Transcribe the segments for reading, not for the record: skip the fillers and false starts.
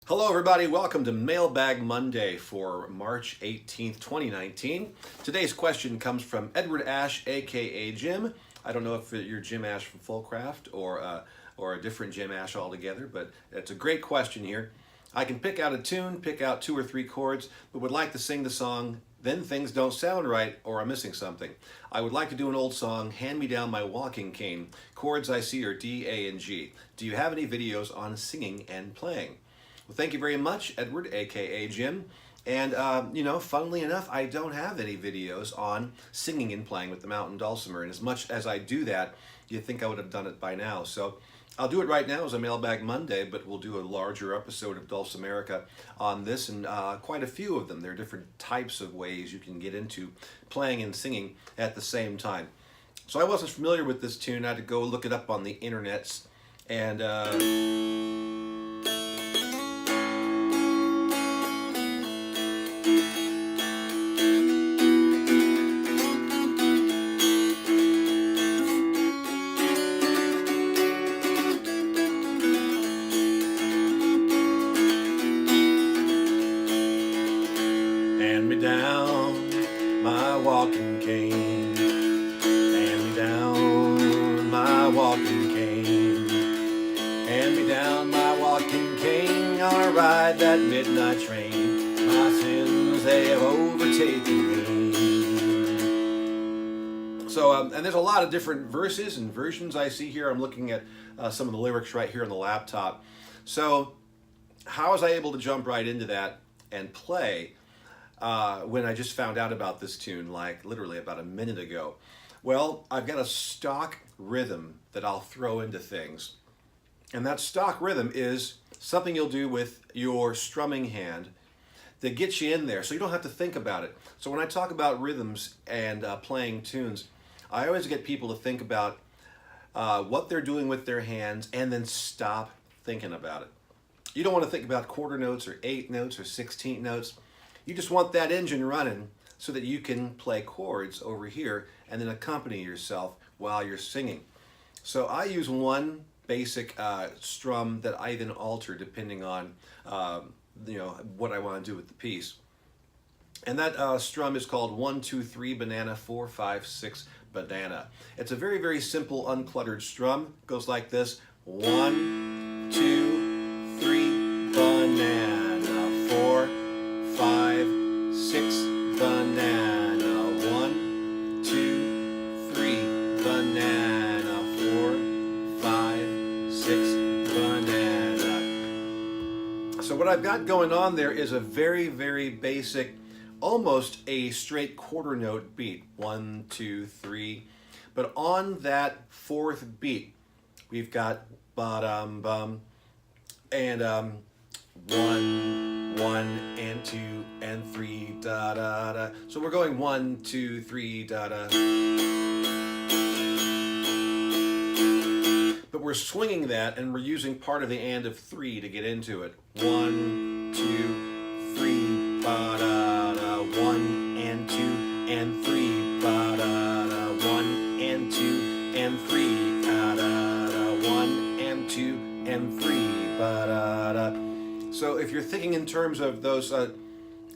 Hello everybody, welcome to Mailbag Monday for March 18th, 2019. Today's question comes from Edward Ash, aka Jim. I don't know if you're Jim Ash from Fullcraft or a different Jim Ash altogether, but it's a great question here. I can pick out a tune, pick out 2 or 3 chords, but would like to sing the song Then Things Don't Sound Right or I'm Missing Something. I would like to do an old song, Hand Me Down My Walking Cane. Chords I see are D, A, and G. Do you have any videos on singing and playing? Well, thank you very much, Edward, aka Jim. And, funnily enough, I don't have any videos on singing and playing with the mountain dulcimer. And as much as I do that, you'd think I would have done it by now. So I'll do it right now as a Mailbag Monday, but we'll do a larger episode of Dulcimerica on this and quite a few of them. There are different types of ways you can get into playing and singing at the same time. So I wasn't familiar with this tune. I had to go look it up on the internets. And hand me down my walking cane. Hand me down my walking cane. Hand me down my walking cane. I'll ride that midnight train. My sins, they have overtaken me. So, and there's a lot of different verses and versions I see here. I'm looking at some of the lyrics right here on the laptop. So, how was I able to jump right into that and play when I just found out about this tune, like literally about a minute ago? Well, I've got a stock rhythm that I'll throw into things. And that stock rhythm is something you'll do with your strumming hand that gets you in there so you don't have to think about it. So when I talk about rhythms and playing tunes, I always get people to think about what they're doing with their hands and then stop thinking about it. You don't want to think about quarter notes or 8 notes or 16th notes. You just want that engine running so that you can play chords over here and then accompany yourself while you're singing. So I use one basic strum that I then alter depending on what I want to do with the piece. And that strum is called 1, 2, 3 banana, 4, 5, 6 banana. It's a very, very simple uncluttered strum. It goes like this: 1, 2, 3 banana, 4, 5, 6 banana, 1, 2, 3 banana, 4, 5, 6 banana. So what I've got going on there is a very, very basic, almost a straight quarter note beat. 1, 2, 3. But on that 4th beat, we've got ba-dum bum and 1, 1 and 2 and 3 da da da. So we're going 1, 2, 3 da da. But we're swinging that and we're using part of the and of 3 to get into it. 1, 2, 3 ba da da. 1 and 2 and 3 ba da da. 1 and 2 and 3 da da da. 1 and 2 and 3 ba da da. So if you're thinking in terms of those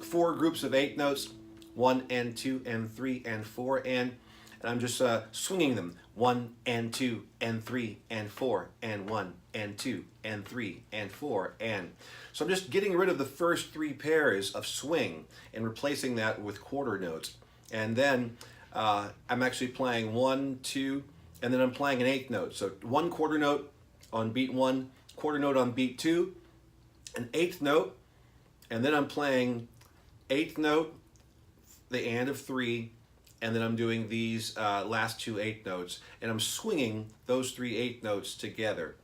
4 groups of 8 notes, 1 and 2 and 3 and 4 and I'm just swinging them. 1 and 2 and 3 and 4 and 1 and 2 and 3 and 4 and. So I'm just getting rid of the first 3 pairs of swing and replacing that with quarter notes. And then I'm actually playing 1, 2, and then I'm playing an 8th note. So 1 quarter note on beat 1, quarter note on beat 2, an 8th note, and then I'm playing 8th note, the and of 3, and then I'm doing these last 2 8th notes, and I'm swinging those 3 8th notes together.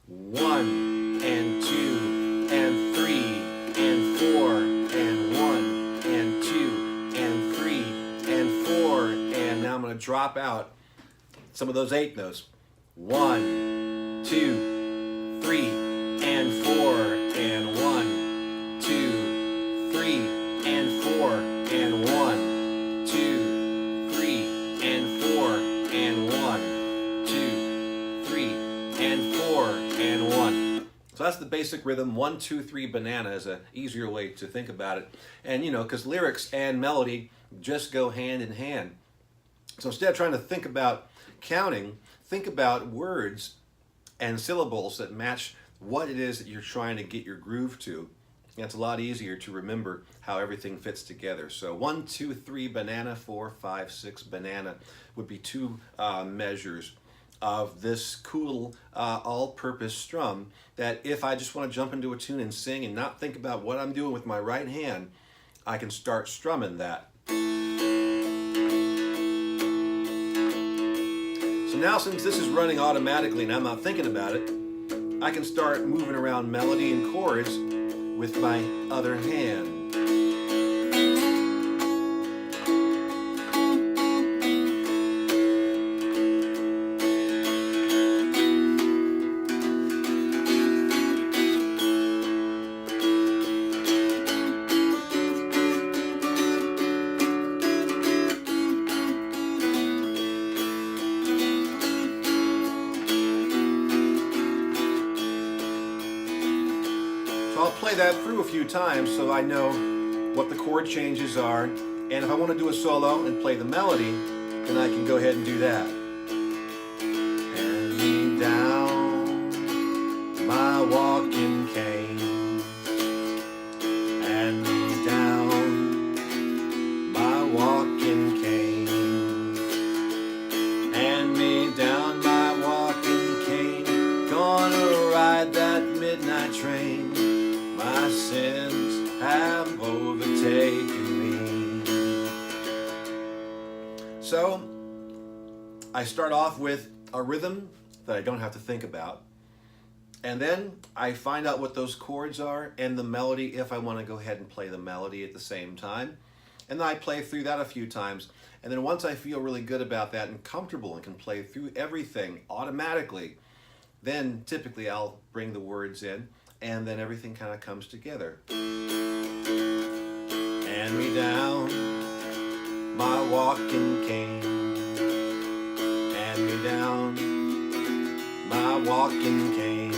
1 and 2 and 3 and 4 and 1 and 2 and 3 and 4, and now I'm going to drop out some of those 8th notes. 1, 2, 3 and 4 and 1, 2, 3 and 4 and 1, 2, 3 and 4 and 1, 2, 3 and 4 and 1. So that's the basic rhythm. 1, 2, 3, banana is an easier way to think about it. And you know, because lyrics and melody just go hand in hand. So instead of trying to think about counting, think about words and syllables that match what it is that you're trying to get your groove to. And it's a lot easier to remember how everything fits together. So 1, 2, 3, banana, 4, 5, 6, banana would be two measures of this cool all-purpose strum that if I just want to jump into a tune and sing and not think about what I'm doing with my right hand, I can start strumming that. So now since this is running automatically and I'm not thinking about it, I can start moving around melody and chords with my other hand. So I'll play that through a few times so I know what the chord changes are, and if I want to do a solo and play the melody, then I can go ahead and do that. Hand me down my walking cane, hand me down my walking cane, hand me down my walking cane, gonna ride that midnight train. My sins have overtaken me. So I start off with a rhythm that I don't have to think about, and then I find out what those chords are and the melody if I want to go ahead and play the melody at the same time, and then I play through that a few times, and then once I feel really good about that and comfortable and can play through everything automatically, then typically I'll bring the words in, and then everything kind of comes together. Hand me down my walking cane, hand me down my walking cane,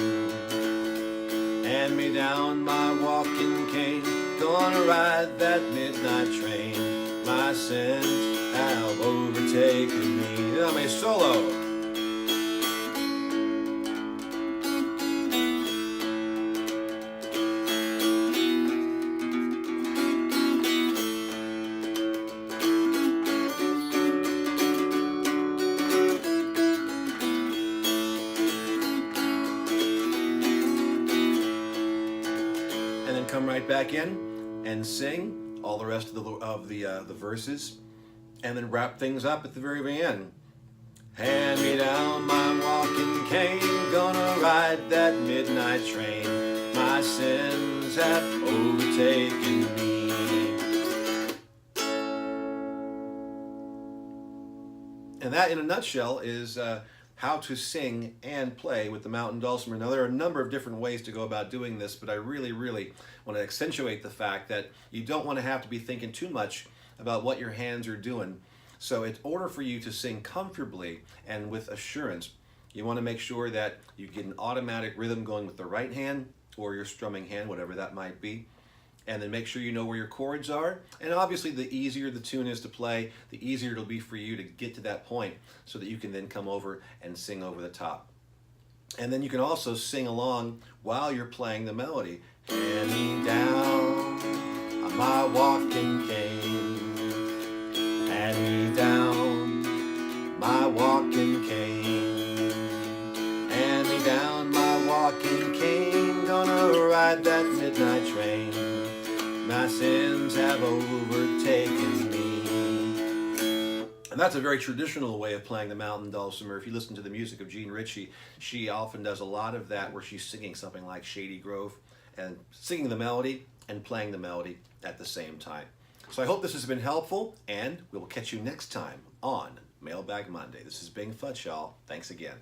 hand me down my walking cane, gonna ride that midnight train. My sins have overtaken me. Then I'm a solo. Come right back in and sing all the rest of the verses, and then wrap things up at the very, very end. Hand me down my walking cane, gonna ride that midnight train. My sins have overtaken me. And that, in a nutshell, is how to sing and play with the mountain dulcimer. Now, there are a number of different ways to go about doing this, but I really, really want to accentuate the fact that you don't want to have to be thinking too much about what your hands are doing. So in order for you to sing comfortably and with assurance, you want to make sure that you get an automatic rhythm going with the right hand or your strumming hand, whatever that might be. And then make sure you know where your chords are. And obviously the easier the tune is to play, the easier it'll be for you to get to that point so that you can then come over and sing over the top. And then you can also sing along while you're playing the melody. Hand me down on my walking cane, hand me down my walking cane, hand me down my walking cane, gonna ride that midnight train. My sins have overtaken me. And that's a very traditional way of playing the mountain dulcimer. If you listen to the music of Jean Ritchie, she often does a lot of that where she's singing something like Shady Grove and singing the melody and playing the melody at the same time. So I hope this has been helpful, and we will catch you next time on Mailbag Monday. This is Bing Futch, y'all. Thanks again.